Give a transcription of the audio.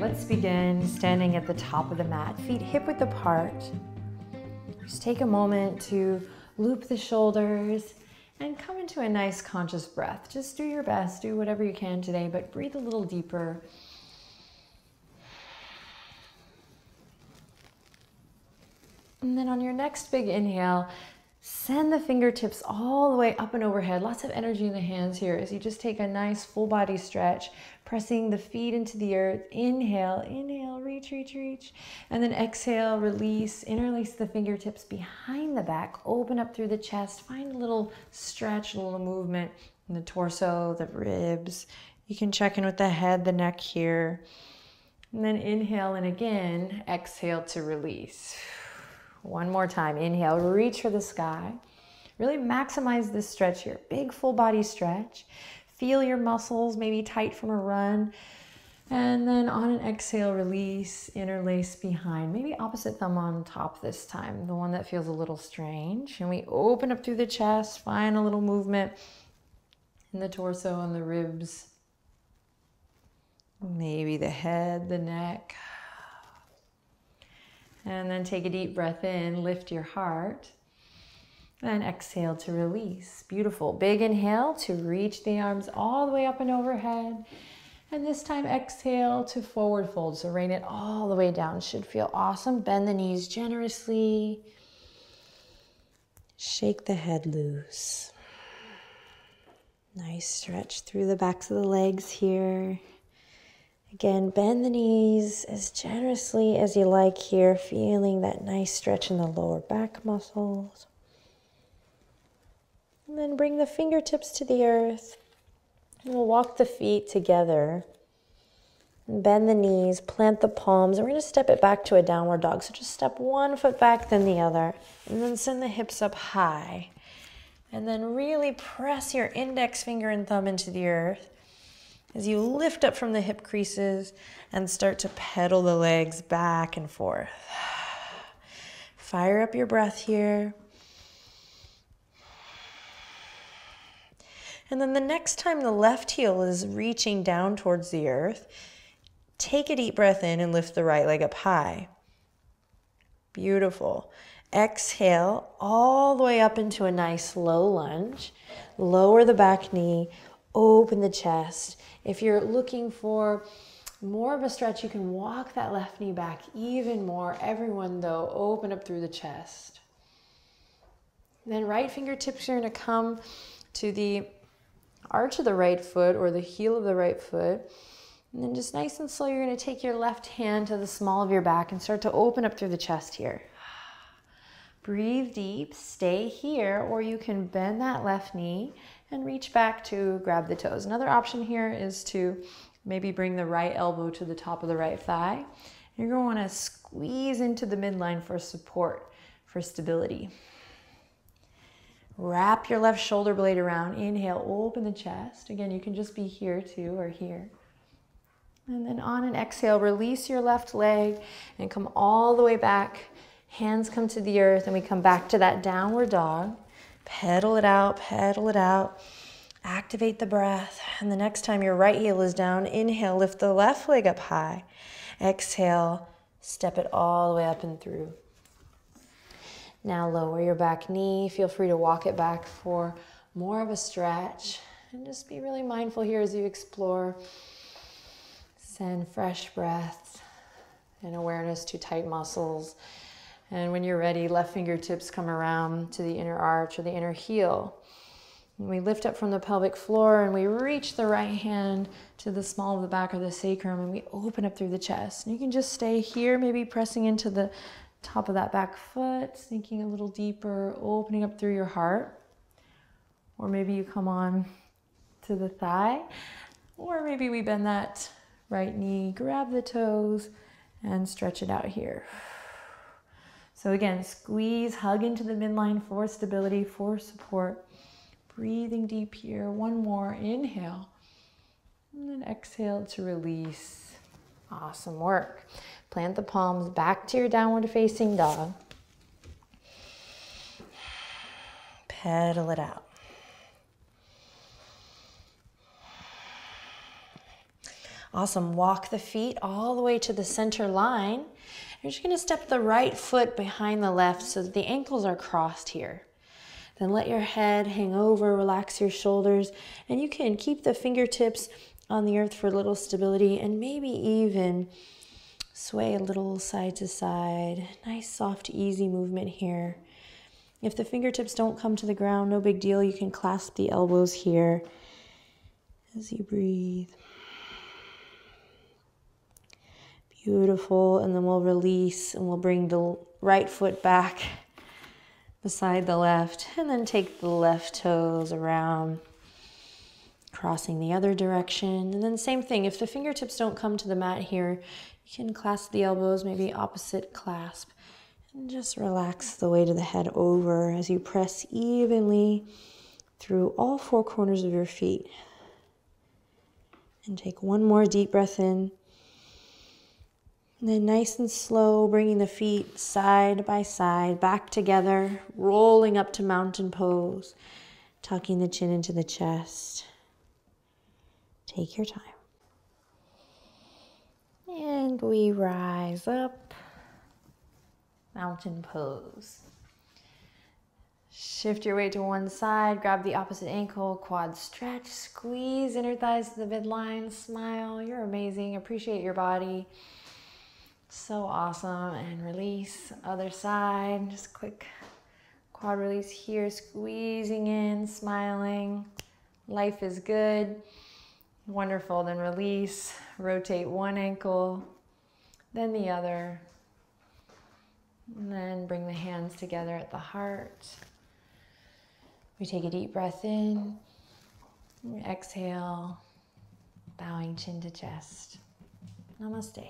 let's begin standing at the top of the mat, feet hip width apart. Just take a moment to loop the shoulders and come into a nice conscious breath. Just do your best, do whatever you can today, but breathe a little deeper. And then on your next big inhale, send the fingertips all the way up and overhead. Lots of energy in the hands here as you just take a nice full body stretch, pressing the feet into the earth. Inhale, inhale, reach, reach, reach. And then exhale, release, interlace the fingertips behind the back, open up through the chest, find a little stretch, a little movement in the torso, the ribs. You can check in with the head, the neck here. And then inhale, and again, exhale to release. One more time, inhale, reach for the sky. Really maximize this stretch here. Big full body stretch. Feel your muscles maybe tight from a run. And then on an exhale, release, interlace behind. Maybe opposite thumb on top this time, the one that feels a little strange. And we open up through the chest, find a little movement in the torso and the ribs. Maybe the head, the neck. And then take a deep breath in, lift your heart, and exhale to release. Beautiful. Big inhale to reach the arms all the way up and overhead. And this time exhale to forward fold. So rain it all the way down. Should feel awesome. Bend the knees generously. Shake the head loose. Nice stretch through the backs of the legs here. Again, bend the knees as generously as you like here, feeling that nice stretch in the lower back muscles. And then bring the fingertips to the earth. And we'll walk the feet together. And bend the knees, plant the palms, and we're going to step it back to a downward dog. So just step one foot back, then the other. And then send the hips up high. And then really press your index finger and thumb into the earth as you lift up from the hip creases and start to pedal the legs back and forth. Fire up your breath here. And then the next time the left heel is reaching down towards the earth, take a deep breath in and lift the right leg up high. Beautiful. Exhale all the way up into a nice low lunge. Lower the back knee, open the chest. If you're looking for more of a stretch, you can walk that left knee back even more. Everyone, though, open up through the chest. Then right fingertips are going to come to the arch of the right foot or the heel of the right foot. And then just nice and slow, you're going to take your left hand to the small of your back and start to open up through the chest here. Breathe deep, stay here, or you can bend that left knee and reach back to grab the toes. Another option here is to maybe bring the right elbow to the top of the right thigh. You're going to want to squeeze into the midline for support, for stability. Wrap your left shoulder blade around. Inhale, open the chest. Again, you can just be here too or here. And then on an exhale, release your left leg and come all the way back. Hands come to the earth and we come back to that downward dog. Pedal it out, pedal it out. Activate the breath. And the next time your right heel is down, inhale, lift the left leg up high. Exhale, step it all the way up and through. Now lower your back knee. Feel free to walk it back for more of a stretch. And just be really mindful here as you explore. Send fresh breath and awareness to tight muscles. And when you're ready, left fingertips come around to the inner arch or the inner heel. And we lift up from the pelvic floor and we reach the right hand to the small of the back of the sacrum and we open up through the chest. And you can just stay here, maybe pressing into the top of that back foot, sinking a little deeper, opening up through your heart. Or maybe you come on to the thigh. Or maybe we bend that right knee, grab the toes, and stretch it out here. So again, squeeze, hug into the midline for stability, for support. Breathing deep here. One more. Inhale. And then exhale to release. Awesome work. Plant the palms back to your downward facing dog. Pedal it out. Awesome. Walk the feet all the way to the center line. You're just gonna step the right foot behind the left so that the ankles are crossed here. Then let your head hang over, relax your shoulders, and you can keep the fingertips on the earth for a little stability and maybe even sway a little side to side. Nice, soft, easy movement here. If the fingertips don't come to the ground, no big deal. You can clasp the elbows here as you breathe. Beautiful. And then we'll release and we'll bring the right foot back beside the left, and then take the left toes around, crossing the other direction. And then same thing, if the fingertips don't come to the mat here, you can clasp the elbows, maybe opposite clasp, and just relax the weight of the head over as you press evenly through all four corners of your feet. And take one more deep breath in. And then nice and slow, bringing the feet side by side, back together, rolling up to mountain pose, tucking the chin into the chest. Take your time. And we rise up, mountain pose. Shift your weight to one side, grab the opposite ankle, quad stretch, squeeze inner thighs to the midline, smile. You're amazing, appreciate your body. So awesome. And release, other side. Just quick quad release here, squeezing in, smiling. Life is good. Wonderful. Then release, rotate one ankle, then the other. And then bring the hands together at the heart. We take a deep breath in. We exhale, bowing chin to chest. Namaste.